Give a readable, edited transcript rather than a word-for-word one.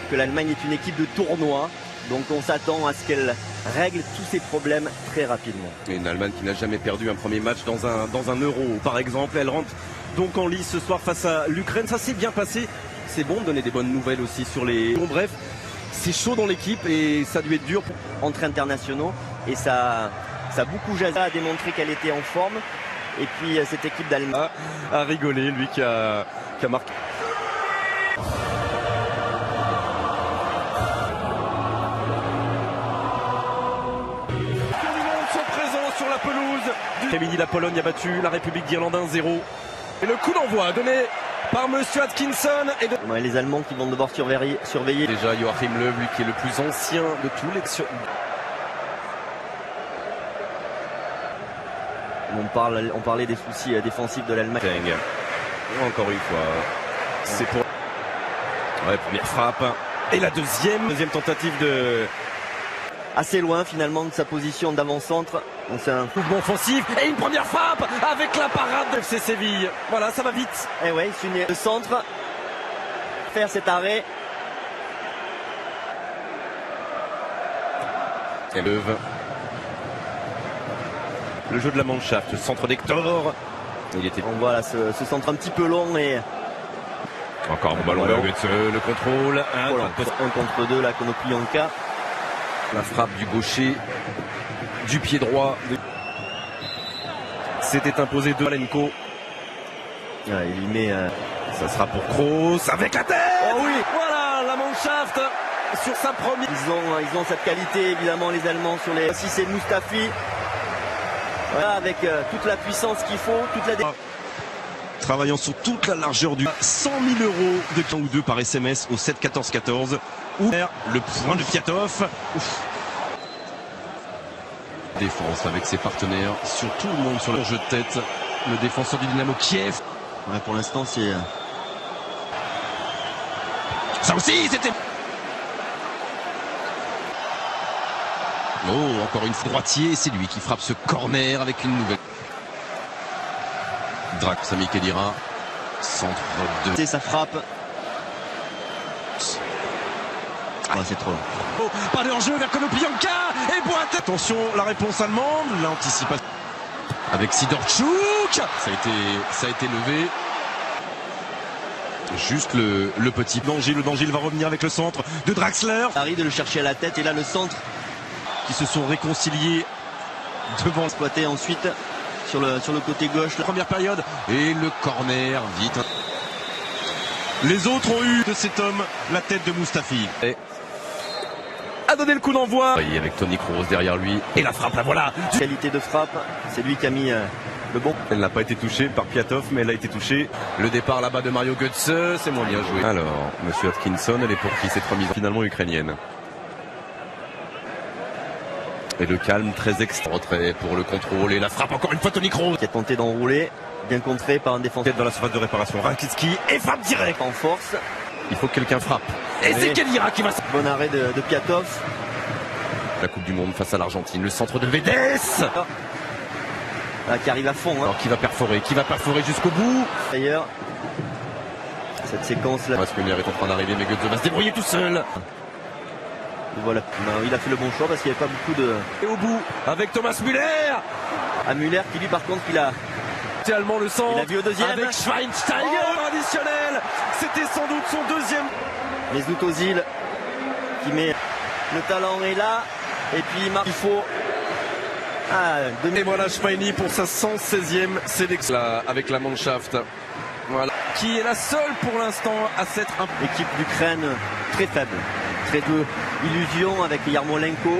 que l'Allemagne est une équipe de tournoi. Donc on s'attend à ce qu'elle règle tous ses problèmes très rapidement. Et une Allemagne qui n'a jamais perdu un premier match dans un Euro, par exemple. Elle rentre donc en lice ce soir face à l'Ukraine. Ça s'est bien passé. C'est bon de donner des bonnes nouvelles aussi sur les... Bon, bref, c'est chaud dans l'équipe et ça a dû être dur. Entre internationaux et ça a beaucoup jasé, a démontré qu'elle était en forme. Et puis cette équipe d'Allemagne a rigolé, lui qui a marqué. Sur la pelouse. Après-midi, la Pologne a battu la République d'Irlande 1-0. Et le coup d'envoi donné par Monsieur Atkinson. Et les Allemands qui vont devoir surveiller. Déjà Joachim Löw, lui qui est le plus ancien de tous les... On parlait des soucis défensifs de l'Allemagne. Encore une fois, c'est pour... Ouais, première frappe. Et la deuxième tentative de... Assez loin finalement de sa position d'avant-centre. C'est un mouvement offensif et une première frappe avec la parade de FC Séville. Voilà, ça va vite. Et ouais, le centre. Faire cet arrêt. Et Löw. Le jeu de la Mannschaft, le centre d'Hector. On voit là ce centre un petit peu long et... Encore un ballon, le contrôle. Un contre deux là, Konoplyanka. La frappe du gaucher, du pied droit. C'était imposé de Malenko. Ouais, il met... Ça sera pour Kroos avec la tête. Oh oui. Voilà, la Mannschaft sur sa première... Ils ont cette qualité évidemment les Allemands sur les... Si c'est Mustafi. Voilà, avec toute la puissance qu'il faut, toute la... Travaillant sur toute la largeur du 100 000 € de temps ou deux par SMS au 7 14 14. Ou le point de Piatov. Défense avec ses partenaires sur tout le monde sur le jeu de tête. Le défenseur du Dynamo Kiev. Ouais, pour l'instant c'est... Ça aussi c'était... Oh, encore une fois droitier, c'est lui qui frappe ce corner avec une nouvelle. Drac, Sami Khedira, centre de... C'est sa frappe. Oh, c'est trop long. Oh, pas de hors-jeu vers Konoplyanka et Boite. Attention, la réponse allemande, l'anticipation. Avec Sidorchuk, ça a été levé. Juste le petit danger, le danger va revenir avec le centre de Draxler. Arrive de le chercher à la tête et là le centre. Qui se sont réconciliés devant... Exploité ensuite sur le côté gauche. La première période et le corner vite. Les autres ont eu de cet homme la tête de Mustafi. Et a donné le coup d'envoi. Avec Toni Kroos derrière lui. Et la frappe, la voilà. Qualité de frappe, c'est lui qui a mis le bon. Elle n'a pas été touchée par Piatov, mais elle a été touchée. Le départ là-bas de Mario Götze, c'est moins bien joué. Alors, Monsieur Atkinson, elle est pour qui cette remise finalement ukrainienne? Et le calme très extra. Retrait pour le contrôle et la frappe encore une fois Toni Kroos. Qui a tenté d'enrouler, bien contré par un défenseur. Dans la surface de réparation, Rakitski et frappe direct. En force. Il faut que quelqu'un frappe. Et c'est Khedira qui va... Bon arrêt de Piatov. La Coupe du Monde face à l'Argentine, le centre de Vedes. Ah, qui arrive à fond. Hein. Alors qui va perforer jusqu'au bout. D'ailleurs, cette séquence là. Thomas Müller est en train d'arriver, mais Götze va se débrouiller tout seul. Voilà, non, il a fait le bon choix parce qu'il n'y avait pas beaucoup de... Et au bout, avec Thomas Müller. À Müller qui lui par contre il a... C'est allemand le centre. Il a vu au deuxième. Avec Schweinsteiger traditionnel. C'était sans doute son deuxième. Mesut Özil qui met... Le talent est là. Et puis il marque. Il faut... Et voilà Schweini pour sa 116e sélection là, avec la Mannschaft. Voilà. Qui est la seule pour l'instant à s'être... L'équipe d'Ukraine très faible. Très peu illusion avec Yarmolenko.